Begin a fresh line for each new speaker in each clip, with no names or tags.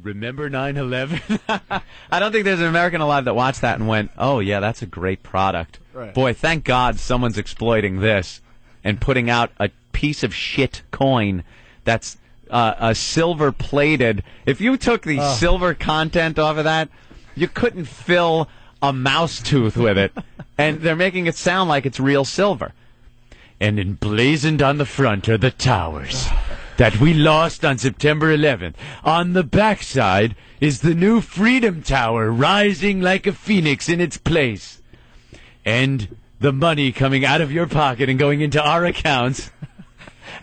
remember 9/11? I don't think there's an American alive that watched that and went, oh, yeah, that's a great product.
Right.
Boy, thank God someone's exploiting this and putting out a piece of shit coin that's a silver-plated. If you took the silver content off of that, you couldn't fill a mouse tooth with it. And they're making it sound like it's real silver. And emblazoned on the front are the towers that we lost on September 11th. On the backside is the new Freedom Tower rising like a phoenix in its place. And the money coming out of your pocket and going into our accounts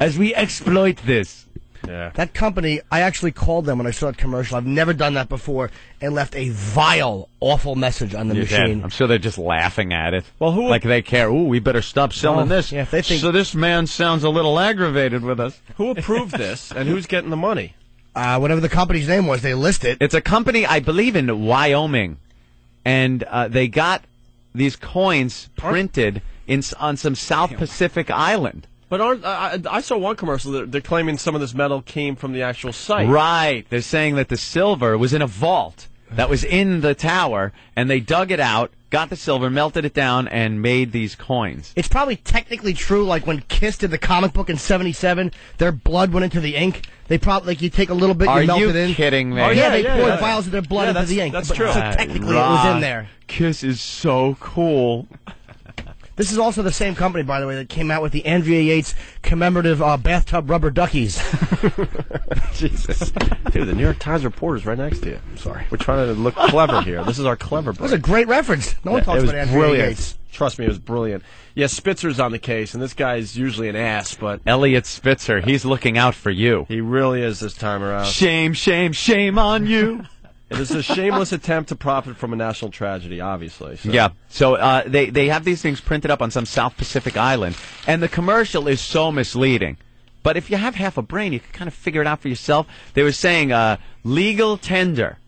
as we exploit this.
Yeah. That company, I actually called them when I saw that commercial. I've never done that before, and left a vile, awful message on the machine.
I'm sure they're just laughing at it. Well, like they care. Ooh, we better stop selling this.
Yeah, if they think...
So this man sounds a little aggravated with us.
Who approved this, and who's getting the money?
Whatever the company's name was, they list it.
It's a company, I believe, in Wyoming, and they got these coins printed on some South Pacific island.
But I saw one commercial that they're claiming some of this metal came from the actual site.
Right. They're saying that the silver was in a vault that was in the tower, and they dug it out, got the silver, melted it down, and made these coins.
It's probably technically true, like when Kiss did the comic book in '77, their blood went into the ink. They probably, like, you take a little bit, you melt it in.
Are you kidding me?
Oh, yeah, they poured vials of their blood into the ink.
That's true.
So technically it was in there.
Kiss is so cool.
This is also the same company, by the way, that came out with the Andrea Yates commemorative bathtub rubber duckies.
Jesus. Dude, the New York Times reporter's right next to you. I'm sorry. We're trying to look clever here. This is our clever break.
That was a great reference. No one talks about Andrea Yates.
Trust me, it was brilliant. Yeah, Spitzer's on the case, and this guy's usually an ass, but...
Elliot Spitzer, he's looking out for you.
He really is this time around.
Shame, shame, shame on you.
It is a shameless attempt to profit from a national tragedy, obviously. So.
Yeah, so they have these things printed up on some South Pacific island, and the commercial is so misleading. But if you have half a brain, you can kind of figure it out for yourself. They were saying legal tender.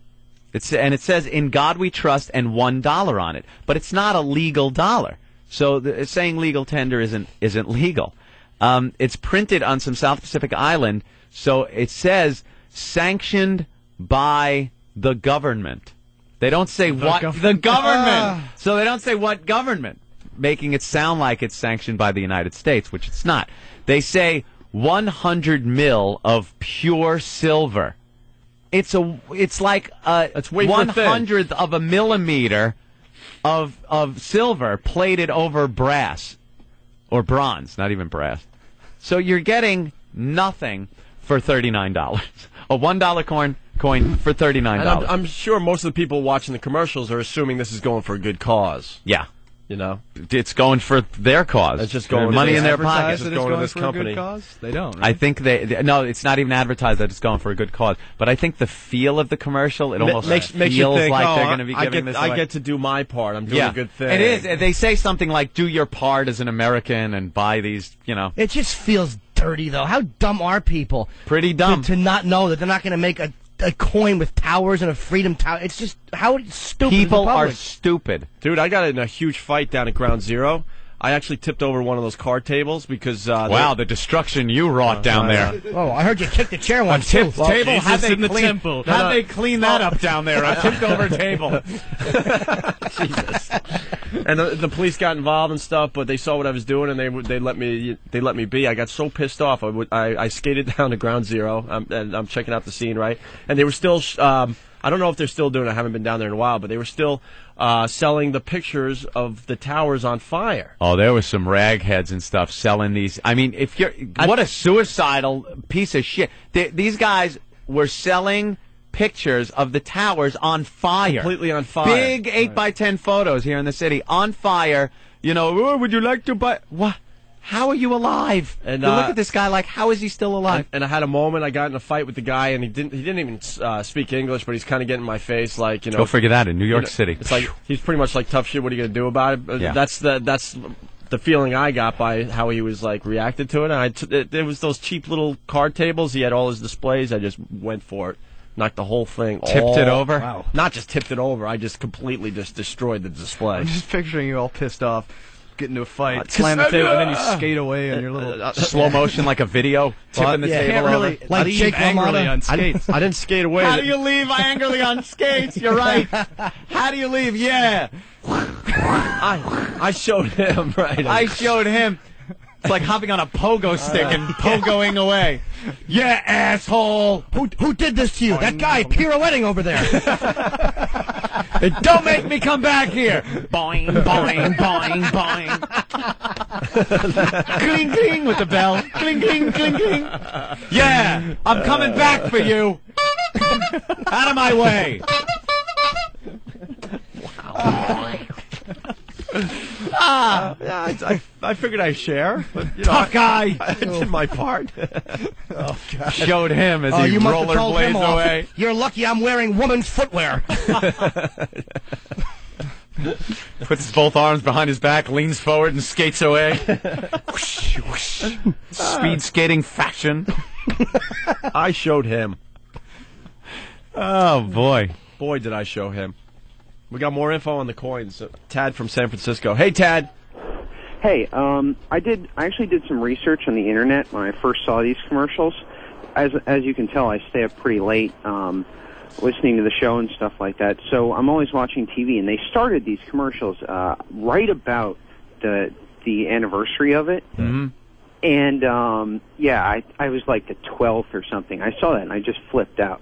And it says, in God we trust, and $1 on it. But it's not a legal dollar. So saying legal tender isn't legal. It's printed on some South Pacific island, so it says sanctioned by the government. They don't say the government. So they don't say what government, making it sound like it's sanctioned by the United States, which it's not. They say 100 mil of pure silver. It's like a 1/100th of a millimeter of silver plated over brass or bronze, not even brass. So you're getting nothing for $39. A $1 coin for $39.
I'm sure most of the people watching the commercials are assuming this is going for a good cause.
Yeah.
You know?
It's going for their cause.
It's just going
money in their pockets.
It's just going to this company.
A good cause? They don't. Right?
I think no, it's not even advertised that it's going for a good cause. But I think the feel of the commercial, it almost
makes
feels
you think,
like they're going to be giving this away.
I get to do my part. I'm doing a good thing.
It is. They say something like, do your part as an American and buy these,
It just feels dirty, though. How dumb are people?
Pretty dumb.
To not know that they're not going to make a coin with towers and a Freedom Tower. It's just, how stupid
people are stupid.
Dude, I got in a huge fight down at Ground Zero. I actually tipped over one of those card tables because...
wow, the destruction you wrought down there.
Oh, I heard you kick the chair once, too.
Table,
how'd they
clean that up down there? I tipped over a table.
Jesus. And the police got involved and stuff, but they saw what I was doing, and they let me be. I got so pissed off. I skated down to Ground Zero, and I'm checking out the scene, right? And they were still... I don't know if they're still doing it. I haven't been down there in a while, but they were still selling the pictures of the towers on fire.
Oh, there was some ragheads and stuff selling these. I mean, what a suicidal piece of shit. These guys were selling pictures of the towers on fire.
Completely on fire.
Big 8x10 photos here in the city on fire. Oh, would you like to buy... What? How are you alive? And you look at this guy like, how is he still alive?
And I had a moment. I got in a fight with the guy, and he didn't even speak English, but he's kind of getting in my face, like,
Go figure that in New York City.
It's like he's pretty much like, tough shit. What are you gonna do about it?
Yeah.
That's the feeling I got by how he was like reacted to it. And there was those cheap little card tables. He had all his displays. I just went for it. Knocked the whole thing.
Tipped it over?
Wow. Not just tipped it over. I just completely just destroyed the display.
I'm just picturing you all pissed off. get into a fight, slam the table, and then you skate away on your little
slow motion like a video, tipping the table over.
Like Jake
angrily
LaMotta
on skates.
I didn't skate away.
How do you leave angrily on skates? You're right. How do you leave? Yeah.
I showed him, right?
I showed him. It's like hopping on a pogo stick and pogoing away. Yeah, asshole.
Who did this to you? That guy pirouetting over there.
Don't make me come back here. Boing, boing, boing, boing. Cling, cling with the bell. Cling, cling, cling, cling. Yeah, I'm coming back for you. Out of my way. Wow.
I figured I'd share. But,
Tough guy.
I did my part.
Oh, God.
Showed him as he
you must have told him
rollerblades
off.
away.
You're lucky I'm wearing woman's footwear.
Puts both arms behind his back, leans forward, and skates away. Whoosh, whoosh. Speed skating fashion.
I showed him.
Oh, boy.
Boy, did I show him. We got more info on the coins. Tad from San Francisco. Hey, Tad.
Hey, I actually did some research on the internet when I first saw these commercials. As you can tell, I stay up pretty late listening to the show and stuff like that. So I'm always watching TV, and they started these commercials right about the anniversary of it.
Mm-hmm.
And I was like the 12th or something. I saw that and I just flipped out.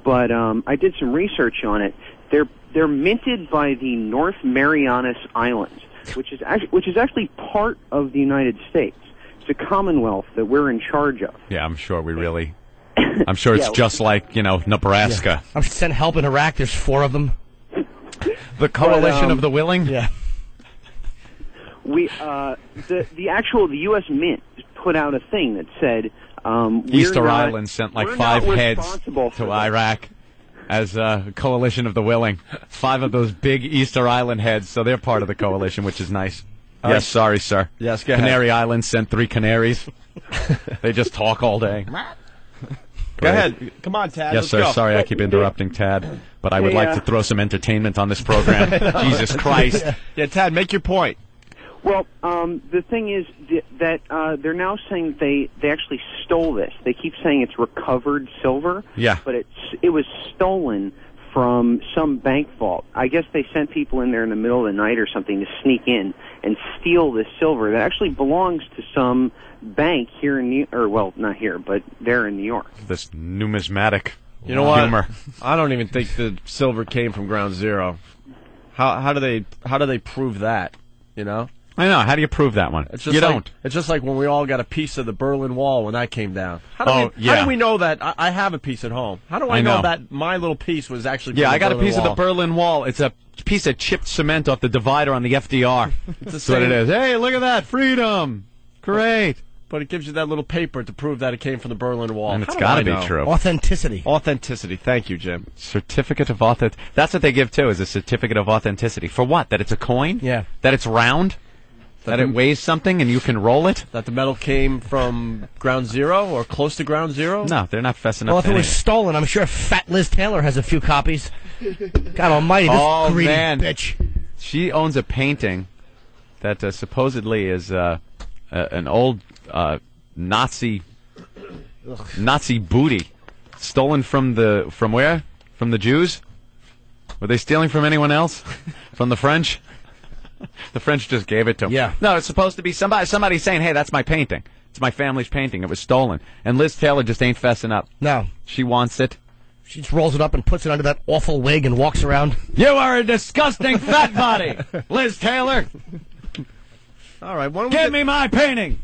But I did some research on it. They're minted by the North Marianas Islands, which is actually part of the United States. It's a commonwealth that we're in charge of.
Yeah, I'm sure I'm sure it's just like, Nebraska.
I'm sent help in Iraq. There's 4 of them.
The Coalition of the Willing?
Yeah.
The U.S. Mint put out a thing that said
Easter Island sent like 5 heads to
this.
Iraq as a Coalition of the Willing. 5 of those big Easter Island heads, so they're part of the coalition, which is nice. Yes, sorry, sir.
Yes, go ahead.
Canary Islands sent 3 canaries. They just talk all day.
Go ahead. Come on, Tad.
Yes,
let's
sir.
go.
Sorry, I keep interrupting Tad, but I would like to throw some entertainment on this program. Jesus Christ.
Yeah, Tad, make your point.
Well, the thing is that they're now saying they actually stole this. They keep saying it's recovered silver.
Yeah.
But it was stolen from some bank vault. I guess they sent people in there in the middle of the night or something to sneak in and steal this silver that actually belongs to some bank here in not here, but there in New York.
This numismatic
You know what?
humor.
I don't even think the silver came from Ground Zero. How do they prove that? You know?
I know. How do you prove that one?
It's just
don't.
It's just like when we all got a piece of the Berlin Wall when that came down. How do we know that? I have a piece at home. How do I know that my little piece was actually?
Yeah, I got a
Berlin
piece
Wall?
of the Berlin Wall. It's a piece of chipped cement off the divider on the FDR. That's what it is. Hey, look at that. Freedom. Great.
But it gives you that little paper to prove that it came from the Berlin Wall.
And it's got to be true.
Authenticity.
Authenticity. Thank you, Jim.
Certificate of authenticity. That's what they give, too, is a certificate of authenticity. For what? That it's a coin?
Yeah.
That it's round? That it weighs something and you can roll it?
That the metal came from Ground Zero or close to Ground Zero?
No, they're not fessing up
Well, if
to
it was
anything.
stolen, I'm sure Fat Liz Taylor has a few copies. God almighty, this greedy bitch.
She owns a painting that supposedly is an old Nazi booty stolen from where? From the Jews? Were they stealing from anyone else? From the French? The French just gave it to them.
Yeah.
No, it's supposed to be somebody saying, hey, that's my painting. It's my family's painting. It was stolen. And Liz Taylor just ain't fessing up.
No.
She wants it.
She just rolls it up and puts it under that awful wig and walks around.
You are a disgusting fat body, Liz Taylor.
All right.
Give me my painting.